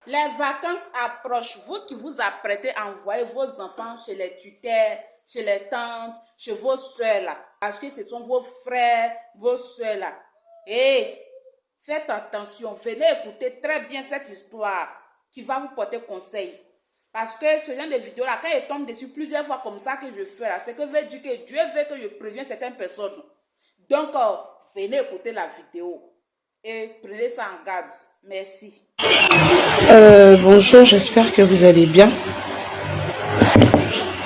Les vacances approchent. Vous qui vous apprêtez à envoyer vos enfants chez les tuteurs, chez les tantes, chez vos soeurs là. Parce que ce sont vos frères, vos soeurs là. Et faites attention. Venez écouter très bien cette histoire qui va vous porter conseil. Parce que ce genre de vidéo là, quand il tombe dessus plusieurs fois comme ça que je fais là, c'est que veut dire que Dieu veut que je prévienne certaines personnes. Donc, venez écouter la vidéo. Et prenez ça en garde. Merci. Bonjour, j'espère que vous allez bien.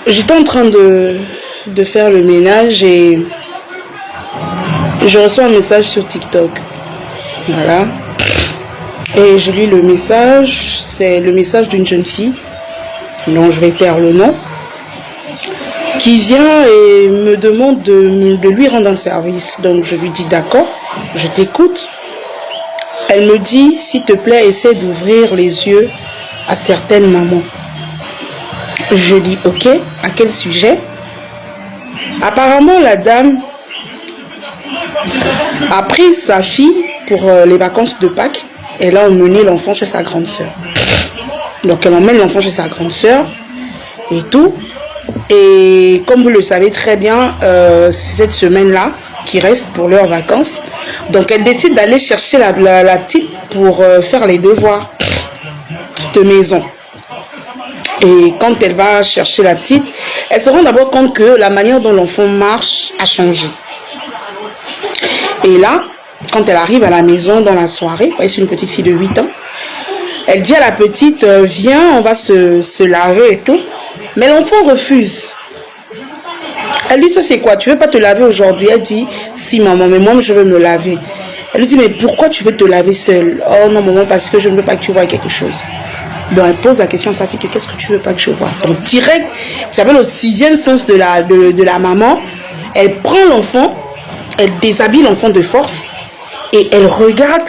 J'étais en train de faire le ménage et je reçois un message sur TikTok. Voilà. Et je lis le message. C'est le message d'une jeune fille, dont je vais taire le nom, qui vient et me demande de lui rendre un service. Donc je lui dis d'accord, je t'écoute. Elle me dit, s'il te plaît, essaie d'ouvrir les yeux à certaines mamans. Je dis, ok, à quel sujet? Apparemment, la dame a pris sa fille pour les vacances de Pâques. Elle a emmené l'enfant chez sa grande sœur. Donc, elle emmène l'enfant chez sa grande sœur et tout. Et comme vous le savez très bien, c'est cette semaine-là qui reste pour leurs vacances. Donc elle décide d'aller chercher la petite pour faire les devoirs de maison. Et quand elle va chercher la petite, elle se rend d'abord compte que la manière dont l'enfant marche a changé. Et là, quand elle arrive à la maison dans la soirée, c'est une petite fille de 8 ans, elle dit à la petite, viens, on va se laver et tout. Mais l'enfant refuse. Elle dit, ça c'est quoi? Tu veux pas te laver aujourd'hui? Elle dit, si maman, mais moi je veux me laver. Elle lui dit, mais pourquoi tu veux te laver seule? Oh non maman, parce que je ne veux pas que tu vois quelque chose. Donc elle pose la question à sa fille, qu'est-ce que tu veux pas que je vois? Donc direct, vous savez le 6e sens de la maman, elle prend l'enfant, elle déshabille l'enfant de force et elle regarde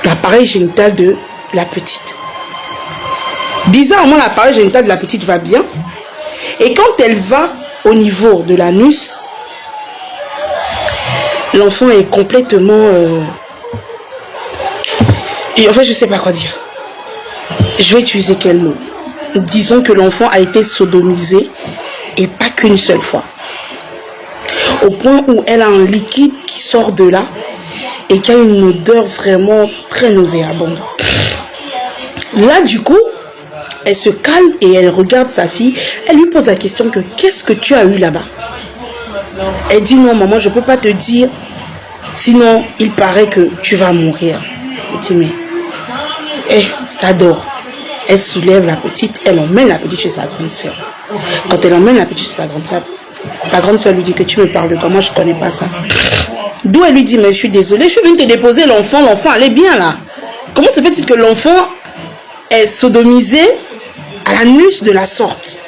l'appareil génital de la petite. Bizarrement, l'appareil génital de la petite va bien. Et quand elle va au niveau de l'anus, l'enfant est complètement... Et en fait, je ne sais pas quoi dire. Je vais utiliser quel mot? Disons que l'enfant a été sodomisé et pas qu'une seule fois. Au point où elle a un liquide qui sort de là et qui a une odeur vraiment très nauséabonde. Là, du coup, elle se calme et elle regarde sa fille. Elle lui pose la question que qu'est-ce que tu as eu là-bas? Elle dit non maman, je ne peux pas te dire. Sinon, il paraît que tu vas mourir. Elle dit mais, ça dort. Elle soulève la petite, elle emmène la petite chez sa grande soeur. Quand elle emmène la petite chez sa grande soeur, la grande soeur lui dit que tu me parles de quoi? Moi je ne connais pas ça. D'où elle lui dit mais je suis désolée, je suis venue te déposer l'enfant elle est bien là. Comment se fait-il que l'enfant est sodomisé à l'anus de la sorte?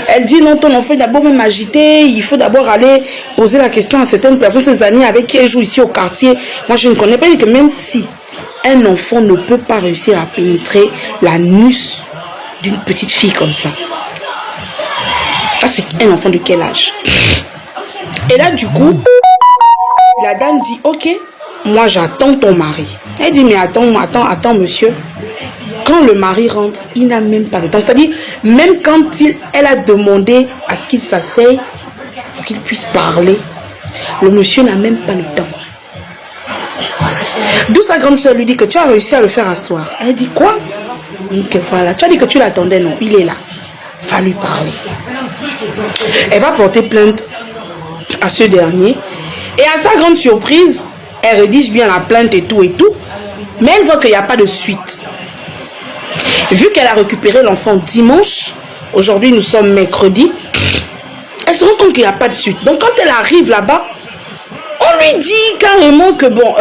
Elle dit non, ton enfant est d'abord même agité, il faut d'abord aller poser la question à certaines personnes, ses amis avec qui elle joue ici au quartier. Moi je ne connais pas, que même si un enfant ne peut pas réussir à pénétrer l'anus d'une petite fille comme ça, là c'est un enfant de quel âge? Et là du coup, la dame dit ok, moi j'attends ton mari. Elle dit mais attends monsieur. Quand le mari rentre, il n'a même pas le temps. C'est-à-dire, même quand elle a demandé à ce qu'il s'asseye, pour qu'il puisse parler, le monsieur n'a même pas le temps. D'où sa grande soeur lui dit que tu as réussi à le faire asseoir. Elle dit quoi? Il dit que voilà, tu as dit que tu l'attendais, non, il est là. Va lui parler. Elle va porter plainte à ce dernier. Et à sa grande surprise, elle rédige bien la plainte et tout. Mais elle voit qu'il n'y a pas de suite. Vu qu'elle a récupéré l'enfant dimanche, aujourd'hui nous sommes mercredi, elle se rend compte qu'il n'y a pas de suite. Donc quand elle arrive là-bas, on lui dit carrément que bon,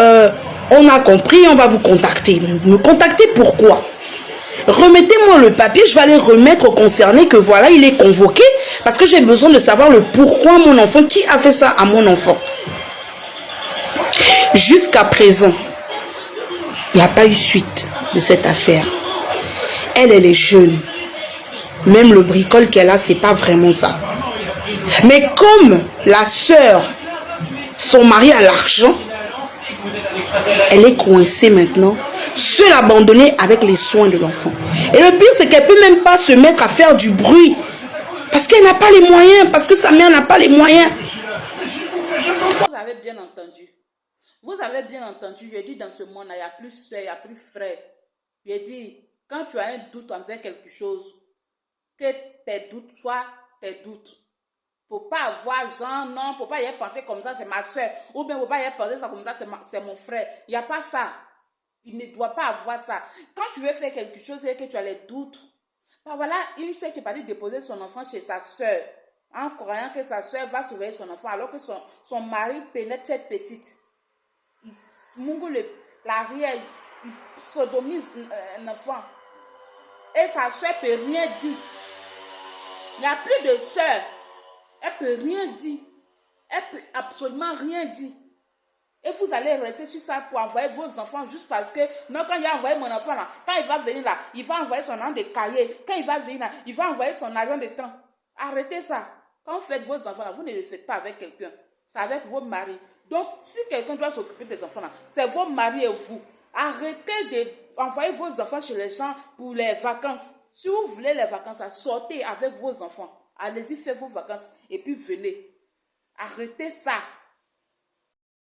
on a compris, on va vous contacter. Me contacter pourquoi? Remettez-moi le papier, je vais aller remettre au concerné que voilà, il est convoqué parce que j'ai besoin de savoir le pourquoi mon enfant, qui a fait ça à mon enfant. Jusqu'à présent, il n'y a pas eu suite de cette affaire. Elle est jeune. Même le bricole qu'elle a, c'est pas vraiment ça. Mais comme la sœur, son mari a l'argent, elle est coincée maintenant. seule abandonnée avec les soins de l'enfant. Et le pire, c'est qu'elle ne peut même pas se mettre à faire du bruit. Parce qu'elle n'a pas les moyens, parce que sa mère n'a pas les moyens. Vous avez bien entendu. Vous avez bien entendu, je dis dans ce monde, il n'y a plus soeur, il n'y a plus frère. Je dis, quand tu as un doute envers quelque chose, que tes doutes soient tes doutes. Faut pas avoir genre, non, faut pas y penser comme ça, c'est ma soeur. Ou bien faut pas y penser ça comme ça, c'est mon frère. Il n'y a pas ça. Il ne doit pas avoir ça. Quand tu veux faire quelque chose et que tu as les doutes, ben voilà, une soeur qui est partie déposer son enfant chez sa soeur, en croyant que sa soeur va surveiller son enfant, alors que son mari pénètre cette petite. Il mungue l'arrière, il sodomise un enfant. Et sa soeur ne peut rien dire. Il n'y a plus de soeur. Elle ne peut rien dire. Elle ne peut absolument rien dire. Et vous allez rester sur ça pour envoyer vos enfants juste parce que, non, quand il a envoyé mon enfant là, quand il va venir là, il va envoyer son nom de cahier. Quand il va venir là, il va envoyer son argent de temps. Arrêtez ça. Quand vous faites vos enfants là, vous ne le faites pas avec quelqu'un. C'est avec vos maris. Donc, si quelqu'un doit s'occuper des enfants là, c'est vos maris et vous. Arrêtez d'envoyer vos enfants chez les gens pour les vacances. Si vous voulez les vacances, sortez avec vos enfants. Allez-y, faites vos vacances et puis venez. Arrêtez ça.